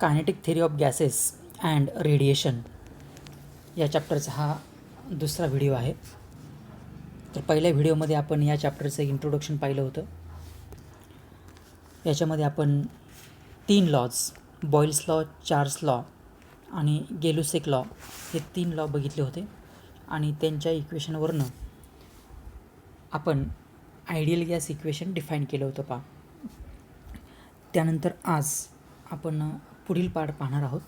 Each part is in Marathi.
Kinetic theory of gases and radiation या चॅप्टरचा हा दुसरा व्हिडिओ आहे. तर पहिल्या व्हिडिओमध्ये आपण या चॅप्टरचं इंट्रोडक्शन पाहिलं होतं. याच्यामध्ये आपण 3 laws, Boyle's law, Charles law आणि गेलुसेक लॉ हे 3 लॉ बघितले होते आणि त्यांच्या इक्वेशनवरनं आपण आयडियल गॅस इक्वेशन डिफाईन केलं होतं पहा. त्यानंतर आज आपण पुढील पार्ट पाहणार आहोत.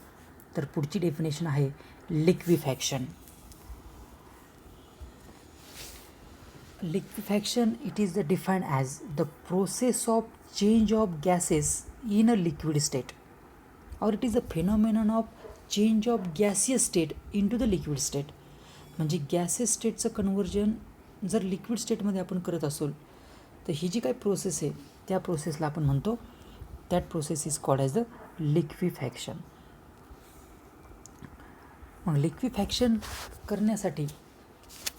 तर पुढची डेफिनेशन आहे लिक्विफॅक्शन. Liquefaction, it is defined as the process of change of gases in a liquid state, or it is a phenomenon of change of gaseous state into the liquid state. म्हणजे गॅसेस स्टेटचं कन्व्हर्जन जर लिक्विड स्टेटमध्ये आपण करत असू तर ही जी काही प्रोसेस आहे त्या प्रोसेसला आपण म्हणतो, that process is called as the liquefaction. मग लिक्विफॅक्शन करण्यासाठी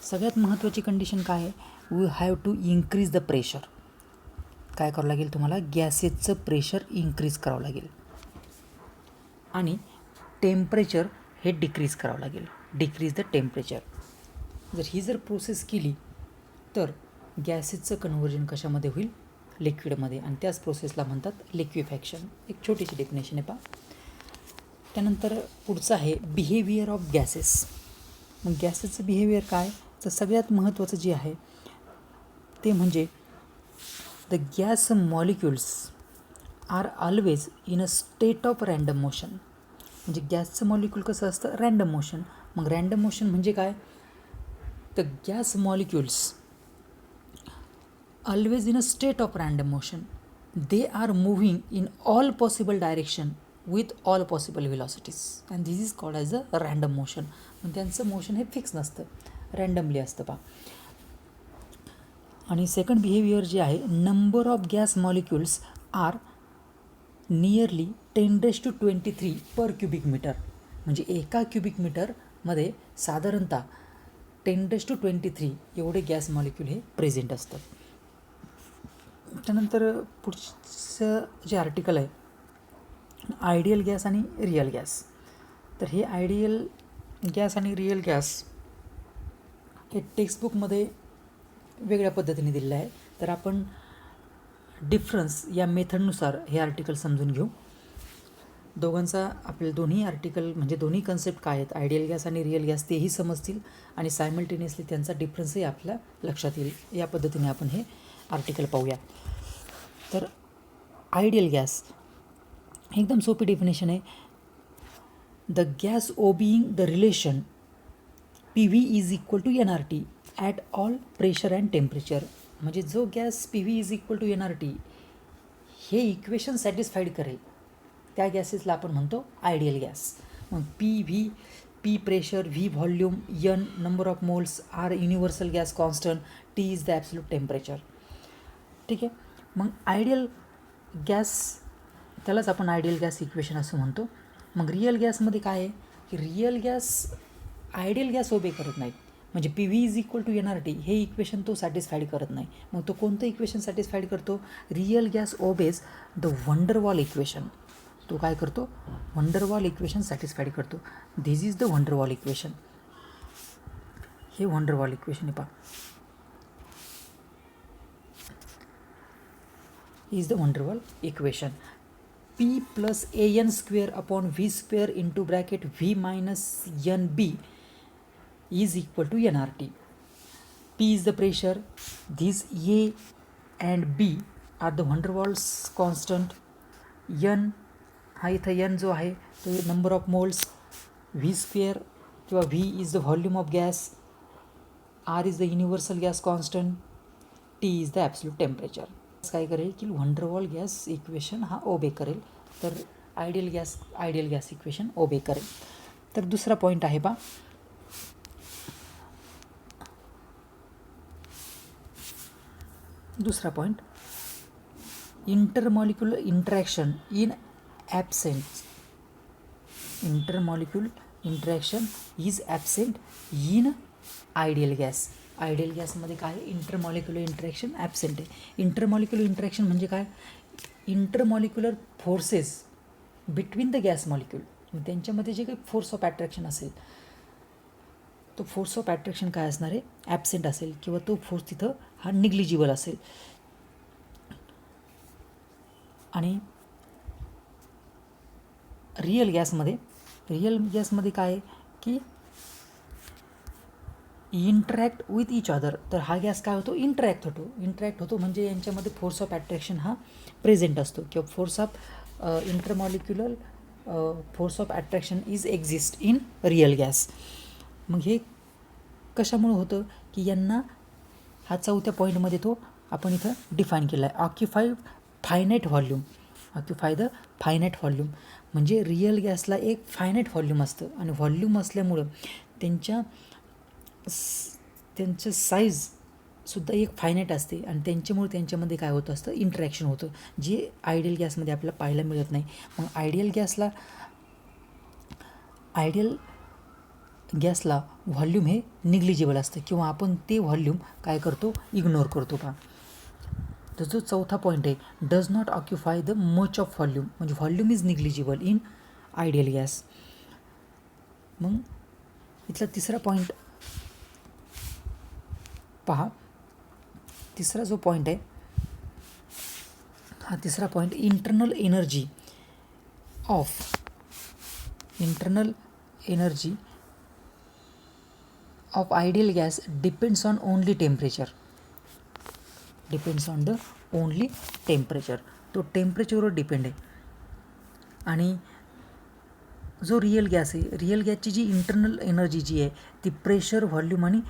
सगळ्यात महत्त्वाची कंडिशन काय आहे? We have to increase the pressure. काय करावं लागेल तुम्हाला? गॅसेसचं प्रेशर इन्क्रीज करावं लागेल आणि टेम्परेचर हे डिक्रीज करावं लागेल. Decrease the temperature. जर प्रोसेस केली तर गॅसेसचं कन्व्हर्जन कशामध्ये होईल? लिक्विडमध्ये, आणि त्याच प्रोसेसला म्हणतात लिक्विफॅक्शन. एक छोटीशी डेफिनेशन आहे पहा. त्यानंतर पुढचं आहे बिहेवियर ऑफ गॅसेस. मग गॅसेसचं बिहेवियर काय? तर सगळ्यात महत्त्वाचं जे आहे ते म्हणजे the gas molecules are always in a state of random motion. म्हणजे गॅसचं मॉलिक्यूल कसं असतं? Random motion. मग रँडम मोशन म्हणजे काय? The gas molecules always in a state of random motion. They are moving in all possible direction with all possible velocities, and this is called as a random motion. पण त्यांचं मोशन हे फिक्स नसतं, रँडमली असतं पहा. आणि सेकंड बिहेवियर जे आहे, number of gas molecules are nearly 10⁻23 per cubic metre. म्हणजे एका क्युबिक मीटरमध्ये साधारणतः 10⁻23 एवढे गॅस मॉलिक्यूल हे प्रेझेंट असतात. त्यानंतर पुढचं जे आर्टिकल आहे आयडियल गॅस आणि रिअल गॅस. तर हे आयडियल गॅस आणि रिअल गॅस हे टेक्स्टबुकमध्ये वेगळ्या पद्धतीने दिलेलं आहे. तर आपण डिफरन्स या मेथडनुसार हे आर्टिकल समजून घेऊ. दोघांचा आपल्या दोन्ही आर्टिकल म्हणजे दोन्ही कन्सेप्ट काय आहेत, आयडियल गॅस आणि रिअल गॅस, तेही समजतील आणि सायमल्टेनियसली त्यांचा डिफरन्सही आपल्या लक्षात येईल. या पद्धतीने आपण हे आर्टिकल पाहूया. तर आयडियल गॅस एकदम सोपी डेफिनेशन आहे. The gas obeying the relation PV is equal to NRT at all pressure and temperature. म्हणजे जो gas PV is equal to NRT हे इक्वेशन सॅटिस्फाईड करेल त्या गॅसेसला आपण म्हणतो आयडियल गॅस. मग P pressure, V volume, N number of moles, R universal gas constant, T is the absolute temperature. ठीक आहे. मग आयडियल गॅस त्यालाच आपण आयडियल गॅस इक्वेशन असं म्हणतो. मग रिअल गॅसमध्ये काय आहे की रिअल गॅस आयडियल गॅस ओबे करत नाहीत. म्हणजे PV is equal to NRT हे इक्वेशन तो सॅटिस्फाईड करत नाही. मग तो कोणतं इक्वेशन सॅटिस्फाईड करतो? Real gas obeys the Van der Waals equation. तो काय करतो? वंडरवॉल इक्वेशन सॅटिस्फाईड करतो. This is the Van der Waals equation. हे वंडरवॉल इक्वेशन आहे पहा. Is the Van der Waals equation. P plus AN square upon V square into bracket V minus NB is equal to NRT. P is the pressure. These A and B are the van der Waals constant. N हा इथं N जो आहे तो number of moles, V square किंवा V is the volume of gas, R is the universal gas constant, T is the absolute temperature. काय करेल की वंडरवॉल गॅस इक्वेशन हा ओबे करेल, तर आयडियल गॅस इक्वेशन ओबे करेल. तर दुसरा पॉईंट आहे बा, दुसरा point intermolecular interaction in absent. Intermolecular interaction is absent in ideal gas. Ideal गॅसमध्ये काय आहे? इंटरमॉलिक्युलर इंटरॅक्शन ॲबसेंट आहे. इंटरमॉलिक्युलर इंटरॅक्शन म्हणजे काय? Intermolecular forces between the gas molecule त्यांच्यामध्ये जे काही फोर्स ऑफ अट्रॅक्शन असेल तो फोर्स ऑफ अट्रॅक्शन काय असणार आहे, ॲबसेंट असेल किंवा तो फोर्स तिथं हा निग्लिजिबल असेल. आणि रिअल गॅसमध्ये काय आहे की इंटरॅक्ट विथ इच अदर. तर हा गॅस काय होतो, इंटरॅक्ट होतो म्हणजे यांच्यामध्ये फोर्स ऑफ अट्रॅक्शन हा प्रेझेंट असतो किंवा force of intermolecular force of attraction is exist in real gas. मग हे कशामुळे होतं की यांना हा चौथ्या पॉईंटमध्ये तो आपण इथं डिफाईन केला आहे, occupy finite volume. Occupy the finite volume म्हणजे रिअल गॅसला एक फायनाईट व्हॉल्यूम असतं आणि व्हॉल्यूम असल्यामुळं त्यांचं साईजसुद्धा एक फायनाईट असते आणि त्यांच्यामुळे त्यांच्यामध्ये काय होतं असतं, इंटरॅक्शन होतं, जे आयडियल गॅसमध्ये आपल्याला पाहायला मिळत नाही. मग आयडियल गॅसला व्हॉल्यूम हे निग्लिजिबल असतं किंवा आपण ते व्हॉल्यूम काय करतो, इग्नोर करतो पहा. तर जो चौथा पॉईंट आहे, does not occupy the much of volume म्हणजे volume is negligible in ideal gas. मग इथला तिसरा पॉईंट पहा. तिसरा जो पॉईंट आहे हा तिसरा point, internal energy of ideal gas depends on only temperature. तो टेम्परेचरवर डिपेंड आहे. आणि जो रिअल गॅस आहे, रिअल गॅसची जी इंटरनल एनर्जी जी आहे ती प्रेशर, व्हॉल्यूम आणि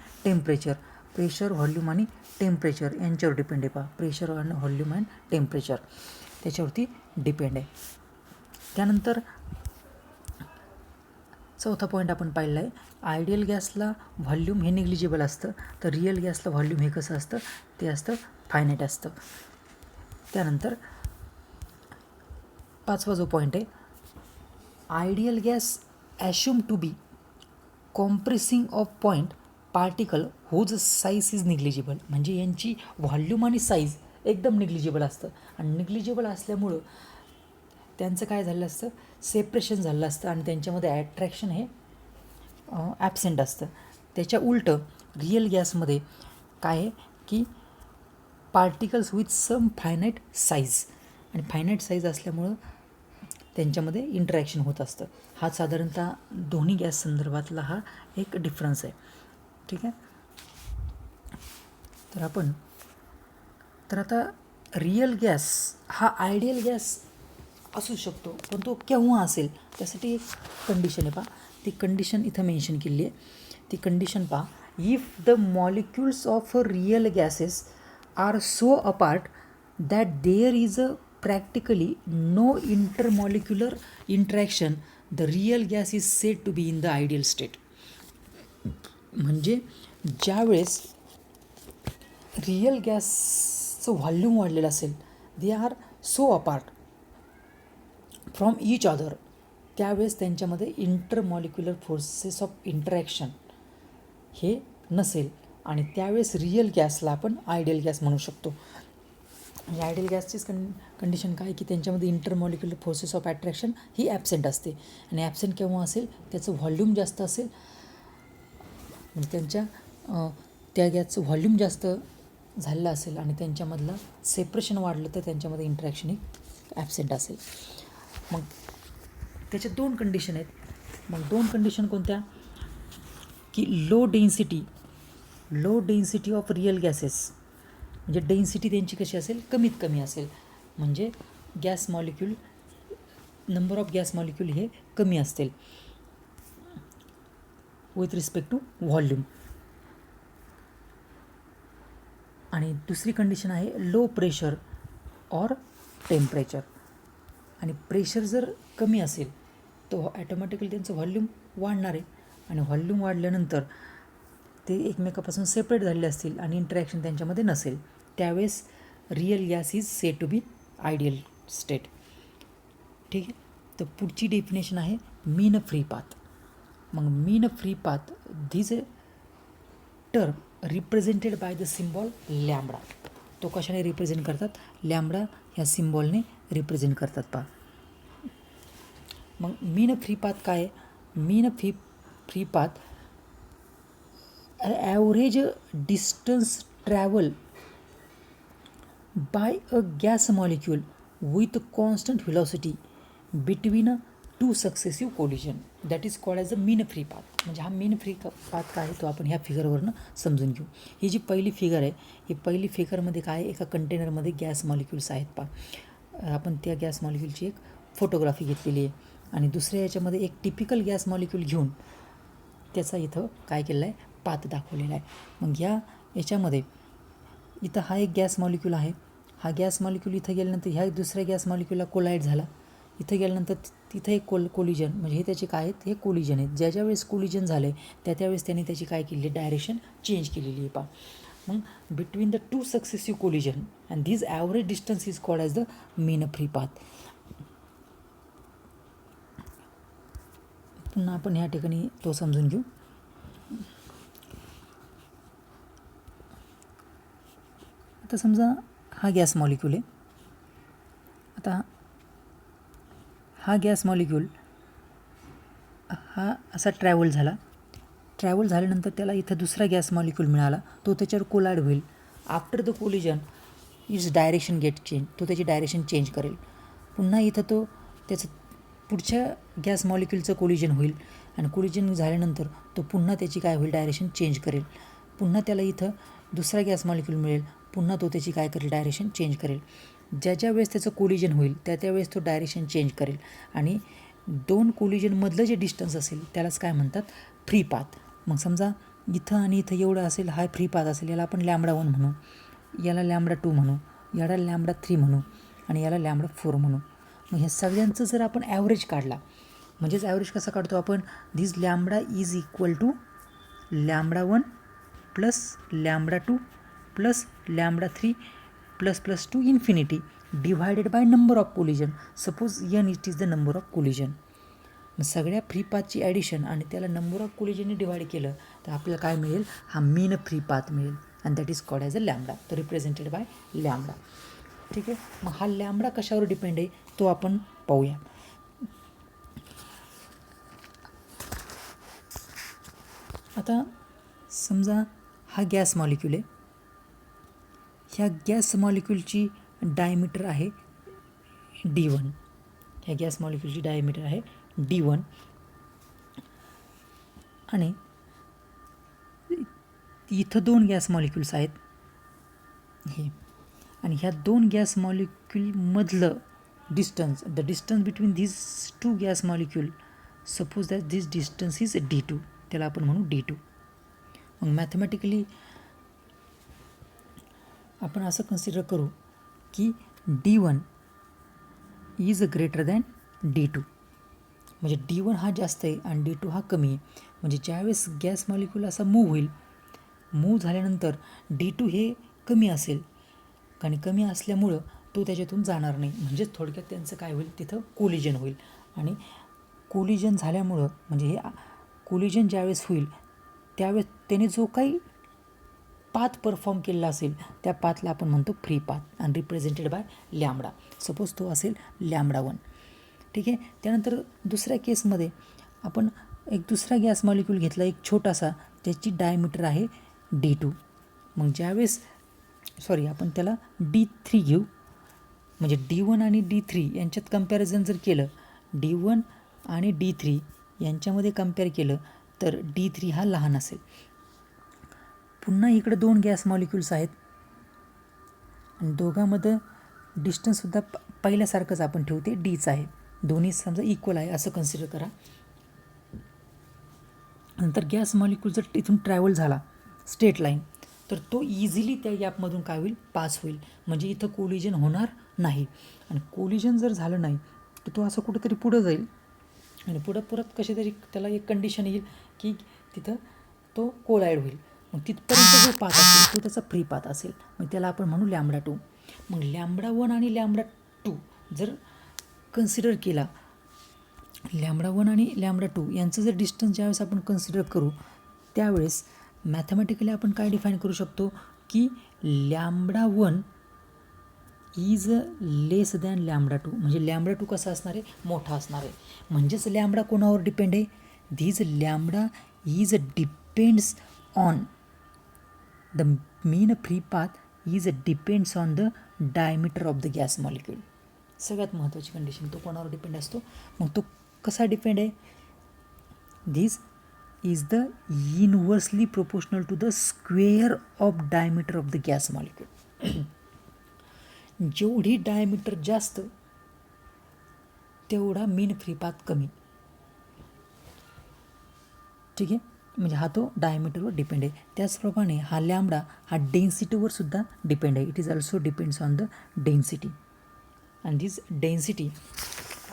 टेम्परेचर यांच्यावर डिपेंड आहे पहा. प्रेशर आणि व्हॉल्यूम अँड टेम्परेचर त्याच्यावरती डिपेंड आहे. त्यानंतर चौथा पॉईंट आपण पाहिला आहे, आयडियल गॅसला व्हॉल्यूम हे निग्लिजिबल असतं, तर रिअल गॅसला व्हॉल्यूम हे कसं असतं, ते असतं फायनाईट असतं. त्यानंतर पाचवा जो पॉईंट आहे, ideal gas assume to be compressing of point particle whose size is negligible म्हणजे यांची व्हॉल्यूम आणि साईज एकदम निग्लिजिबल असतं आणि निग्लिजिबल असल्यामुळं त्यांचं काय झालं असतं, सेपरेशन झालं असतं आणि त्यांच्यामध्ये ॲट्रॅक्शन हे ॲबसेंट असतं. त्याच्या उलटं रिअल गॅसमध्ये काय आहे की particles with some finite size आणि फायनाईट साईज असल्यामुळं त्यांच्यामध्ये इंटरॅक्शन होत असतं. हा साधारणतः दोन्ही गॅस संदर्भातला हा एक डिफरन्स आहे. ठीक आहे. तर आता रिअल गॅस हा आयडियल गॅस असू शकतो, पण तो केव्हा असेल त्यासाठी एक कंडिशन आहे पहा. ती कंडिशन इथं मेन्शन केली आहे. ती कंडिशन पहा, if the molecules of real gases are so apart that there is a practically no intermolecular interaction, the real gas is said to be in the ideal state. म्हणजे ज्यावेळेस रिअल गॅसचं व्हॉल्यूम वाढलेलं असेल, they are so apart from each other, त्यावेळेस त्यांच्यामध्ये इंटरमॉलिक्युलर फोर्सेस ऑफ इंटरॅक्शन हे नसेल आणि त्यावेळेस रिअल गॅसला आपण आयडियल गॅस म्हणू शकतो. म्हणजे आयडियल गॅसचीच कंडिशन काय की त्यांच्यामध्ये intermolecular forces of attraction he absent असते आणि ॲबसेंट केव्हा असेल, त्याचं व्हॉल्यूम जास्त असेल म्हणजे त्या गॅसचं व्हॉल्यूम जास्त झालेलं असेल आणि त्यांच्यामधलं सेपरेशन वाढलं तर त्यांच्यामध्ये इंटरॅक्शन ही ॲबसेंट असेल. मग त्याच्या दोन कंडिशन आहेत. मग दोन कंडिशन कोणत्या की low density of real gases म्हणजे डेन्सिटी त्यांची कशी असेल, कमीत कमी असेल म्हणजे नंबर ऑफ गॅस मॉलिक्यूल हे कमी असतील विथ रिस्पेक्ट टू व्हॉल्यूम. आणि दुसरी कंडिशन आहे लो प्रेशर ऑर टेम्परेचर. आणि प्रेशर जर कमी असेल तर ॲटोमॅटिकली त्यांचं व्हॉल्यूम वाढणार आहे आणि व्हॉल्यूम वाढल्यानंतर ते एकमेकापासून सेपरेट झालेले असतील आणि इंटरॅक्शन त्यांच्यामध्ये नसेल, त्यावेळेस real gas is said to be ideal state. ठीक आहे. तर पुढची डेफिनेशन आहे मीन फ्री पाथ. मग mean free path this a term represented by the symbol lambda. तो कशाने रिप्रेझेंट करतात, लॅम्बडा ह्या सिम्बॉलने रिप्रेझेंट करतात पहा. मग मीन फ्री पाथ काय आहे? Mean free path average distance travel by a gas molecule with constant velocity between two successive collision that is called as a mean free path. म्हणजे हा मीन फ्री पाथ काय आहे तो आपण ह्या फिगरवरनं समजून घेऊ. ही जी पहिली फिगर आहे ही पहिली फिगरमध्ये काय आहे, एका कंटेनरमध्ये गॅस मॉलिक्युल्स आहेत पहा. आपण त्या गॅस मॉलिक्युलची एक फोटोग्राफी घेतलेली आहे आणि दुसऱ्या याच्यामध्ये एक टिपिकल गॅस मॉलिक्यूल घेऊन त्याचा इथं काय केलेलं आहे, पाथ दाखवलेला आहे. मग याच्यामध्ये इथं हा एक गॅस मॉलिक्यूल आहे. हा गॅस मॉलिक्यूल इथं गेल्यानंतर ह्या दुसऱ्या गॅस मॉलिक्यूलला कोलाईड झाला. इथं गेल्यानंतर तिथं एक कोलिजन, म्हणजे हे त्याचे काय आहेत, हे कोलिजन आहेत. ज्या वेळेस कोलिजन झाले त्यावेळेस त्यांनी त्याची काय केली, डायरेक्शन चेंज केलेली आहे पहा. मग between the two successive collision and this average distance is called as the mean free path. पुन्हा आपण ह्या ठिकाणी तो समजून घेऊ. आता समजा हा गॅस मॉलिक्यूल आहे. आता हा गॅस मॉलिक्यूल हा असा ट्रॅव्हल झाल्यानंतर त्याला इथं दुसरा गॅस मॉलिक्यूल मिळाला. तो त्याच्यावर कोलाईड होईल. After the collision is direction get change, तो त्याची डायरेक्शन चेंज करेल. पुन्हा इथं तो त्याचं पुढच्या गॅस मॉलिक्यूलचं कोलिजन होईल आणि कोलिजन झाल्यानंतर तो पुन्हा त्याची काय होईल, डायरेक्शन चेंज करेल. पुन्हा त्याला इथं दुसरा गॅस मॉलिक्यूल मिळेल. पुन्हा तो त्याची काय करेल, डायरेक्शन चेंज करेल. ज्या वेळेस त्याचं कोलिजन होईल त्यावेळेस तो डायरेक्शन चेंज करेल आणि दोन कोलिजनमधलं जे डिस्टन्स असेल त्यालाच काय म्हणतात, फ्री पाथ. मग समजा इथं आणि इथं एवढं असेल, हा फ्री पाथ असेल. याला आपण λ1 म्हणू, याला λ2 म्हणू, याला λ3 म्हणू आणि याला λ4 म्हणू. मग ह्या सगळ्यांचं जर आपण ॲव्हरेज काढला, म्हणजेच ॲव्हरेज कसा काढतो आपण, this λ is equal to λ1 plus λ2 plus λ3 plus to infinity divided by number of collision. Suppose n it is the number of collision. मग सगळ्या फ्री पाथची ॲडिशन आणि त्याला नंबर ऑफ कोलिजनने डिवाइड केलं तर आपल्याला काय मिळेल, हा मीन फ्री पाथ मिळेल and that is called as a lambda. तो रिप्रेझेंटेड बाय लॅम्बडा. ठीक आहे. मग हा लॅम्बडा कशावर डिपेंड आहे तो आपण पाहूया. आता समजा हा गॅस मॉलिक्यूल आहे. ह्या गॅस मॉलिक्यूलची डायमीटर आहे d1. ह्या गॅस मॉलिक्यूलची डायमीटर आहे d1 आणि इथं दोन गॅस मॉलिक्यूल्स आहेत हे, आणि ह्या दोन गॅस मॉलिक्यूलमधलं distance, the distance between these two gas molecule, suppose that this distance is d2, त्याला आपण म्हणू d2. मग मॅथमॅटिकली आपण असं कन्सिडर करू की d1 is greater than d2. म्हणजे d1 हा जास्त आहे आणि d2 हा कमी आहे. म्हणजे ज्यावेळेस गॅस मॉलिक्यूल असा मूव्ह झाल्यानंतर d2 हे कमी असेल आणि कमी असल्यामुळं तो त्याच्यातून जाणार नाही. म्हणजेच थोडक्यात त्यांचं काय होईल, तिथं कोलिजन होईल आणि कोलिजन झाल्यामुळं म्हणजे हे कोलिजन ज्यावेळेस होईल त्यावेळेस त्याने जो काही पाथ परफॉर्म केलेला असेल त्या पाथला आपण म्हणतो फ्री पाथ आणि रिप्रेझेंटेड बाय लॅम्बडा. सपोज तो असेल λ1. ठीक आहे. त्यानंतर दुसऱ्या केसमध्ये आपण एक दुसरा गॅस मॉलिक्यूल घेतला, एक छोटासा, त्याची डायमीटर आहे d2. मग ज्यावेळेस आपण त्याला d3 घेऊ. म्हणजे d1 आणि d3 यांच्यात कम्पॅरिझन जर केलं, d1 आणि d3 यांच्यामध्ये कम्पेअर केलं तर d3 हा लहान असेल. पुन्हा इकडे दोन गॅस मॉलिक्यूल्स आहेत आणि दोघांमध्ये डिस्टन्ससुद्धा पहिल्यासारखंच आपण ठेवते, डीच आहे. दोन्ही समजा इक्वल आहे असं कन्सिडर करा. नंतर गॅस मॉलिक्यूल जर इथून ट्रॅव्हल झाला स्ट्रेट लाईन तर तो इझिली त्या गॅपमधून काय होईल, पास होईल. म्हणजे इथं कोलिजन होणार नाही. आणि कोलिजन जर झालं नाही तर तो असं कुठंतरी पुढं जाईल आणि पुढं कशी तरी त्याला एक कंडिशन येईल की तिथं तो कोलाईड होईल. मग तिथपर्यंत जो पाथ असेल तो त्याचा फ्री पाथ असेल. मग त्याला आपण म्हणू λ2. मग λ1 आणि λ2 जर कन्सिडर केला, λ1 आणि λ2 यांचं जर डिस्टन्स ज्यावेळेस आपण कन्सिडर करू त्यावेळेस मॅथमॅटिकली आपण काय डिफाईन करू शकतो की λ1 is less than lambda two, म्हणजे लॅम्बडा टू कसा असणार आहे, मोठा असणार आहे. म्हणजेच लॅम्बडा कोणावर डिपेंड आहे, धीज lambda is depends on the mean free path is depends on the diameter of the gas molecule. सगळ्यात महत्त्वाची कंडिशन, तो कोणावर डिपेंड असतो. मग तो कसा डिपेंड आहे, these is the inversely proportional to the square of diameter of the gas molecule. जेवढी डायमीटर जास्त तेवढा मीन फ्री पाथ कमी. ठीक आहे, म्हणजे हा तो डायमीटरवर डिपेंड आहे. त्याचप्रमाणे हा लॅम्बडा हा डेन्सिटीवर सुद्धा डिपेंड आहे. It is also depends on the density and this density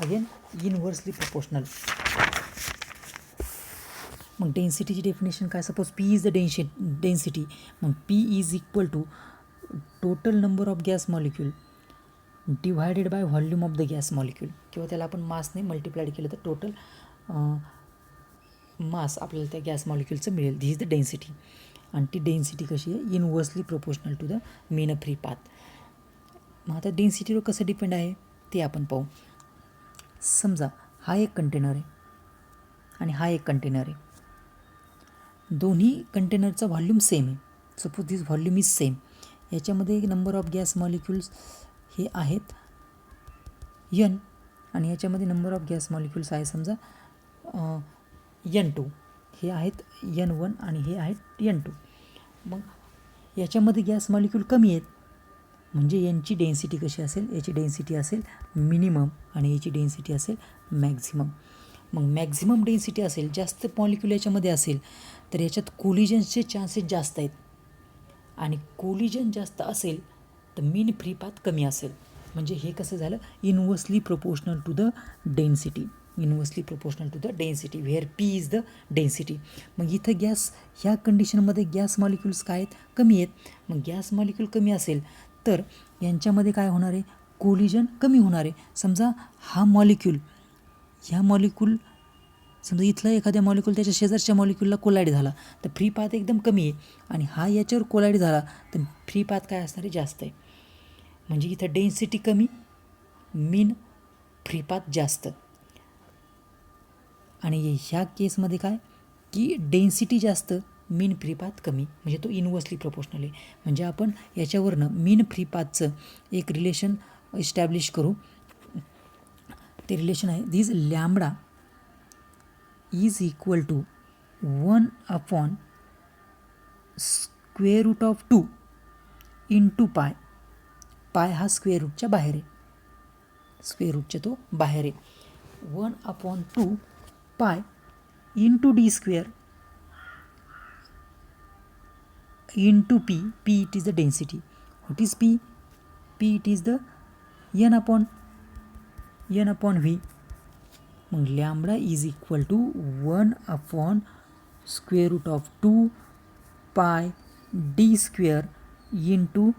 again inversely proportional. मग डेन्सिटीची डेफिनेशन काय, suppose P is the density, मग P is equal to total number of gas molecule divided by volume of the gas molecule, किंवा त्याला आपण मासने मल्टिप्लाइड केलं तर टोटल मास आपल्याला त्या गॅस मॉलिक्यूलचं मिळेल. धी इज द डेन्सिटी. आणि ती डेन्सिटी कशी आहे, inversely proportional to the mean free path. मग आता डेन्सिटीवर कसं डिपेंड आहे ते आपण पाहू. समजा हा एक कंटेनर आहे आणि हा एक कंटेनर आहे, दोन्ही कंटेनरचा व्हॉल्यूम सेम आहे. Suppose this volume is same. याच्यामध्ये नंबर ऑफ गॅस मॉलिक्युल्स हे आहेत n आणि याच्यामध्ये नंबर ऑफ गॅस मॉलिक्युल्स आहे समजा n2. हे आहेत n1 आणि हे आहेत n2. मग याच्यामध्ये गॅस मॉलिक्यूल कमी आहेत, म्हणजे यांची डेन्सिटी कशी असेल, याची डेन्सिटी असेल मिनिमम आणि याची डेन्सिटी असेल मॅक्झिमम. मग मॅक्झिमम डेन्सिटी असेल, जास्त मॉलिक्यूल याच्यामध्ये असेल तर याच्यात कोलिजन्सचे चान्सेस जास्त आहेत, आणि कोलिजन जास्त असेल तर मीन फ्री पाथ कमी असेल. म्हणजे हे कसं झालं, inversely proportional to the density. Inversely proportional to the density where P is the density. मग इथं गॅस, ह्या कंडिशनमध्ये गॅस मॉलिक्युल्स काय आहेत, कमी आहेत. मग गॅस मॉलिक्यूल कमी असेल तर यांच्यामध्ये काय होणार आहे, कोलिजन कमी होणार आहे. समजा हा मॉलिक्यूल, ह्या मॉलिक्यूल समजा इथला एखाद्या मॉलिक्यूल त्याच्या शेजारच्या मॉलिक्यूलला कोलाईड झाला तर फ्री पाथ एकदम कमी आहे, आणि हा याच्यावर कोलाईड झाला तर फ्री पाथ काय असणार आहे, जास्त आहे. म्हणजे इथं डेन्सिटी कमी, मीन फ्री पाथ जास्त. आणि ह्या केसमध्ये काय की डेन्सिटी जास्त, मीन फ्री पाथ कमी, म्हणजे तो इनवर्सली प्रोपोर्शनल आहे. म्हणजे आपण याच्यावरनं मीन फ्री पाथचं एक रिलेशन इस्टॅब्लिश करू. ते रिलेशन आहे, this lambda is equal to 1/√2 into pi. Pi हा स्क्वेअर रूटच्या बाहेर आहे, स्क्वेअर रूटच्या तो बाहेर आहे. 1/2 pi into D square into P. P it is the density. What is P? P it is the n upon v. मग lambda is equal to 1/√2 pi D square into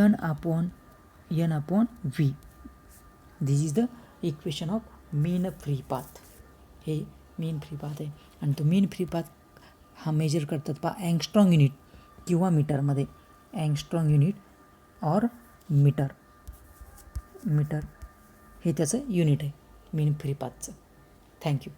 n upon v. This is the equation of mean free path. हे मीन फ्री पाथ आहे, आणि तो मीन फ्री पाथ हा मेजर करतात अँगस्ट्रॉंग युनिट किंवा मीटरमध्ये. अँगस्ट्रॉंग युनिट और मीटर हे त्याचं युनिट आहे मीन फ्री पाथचं. थँक्यू.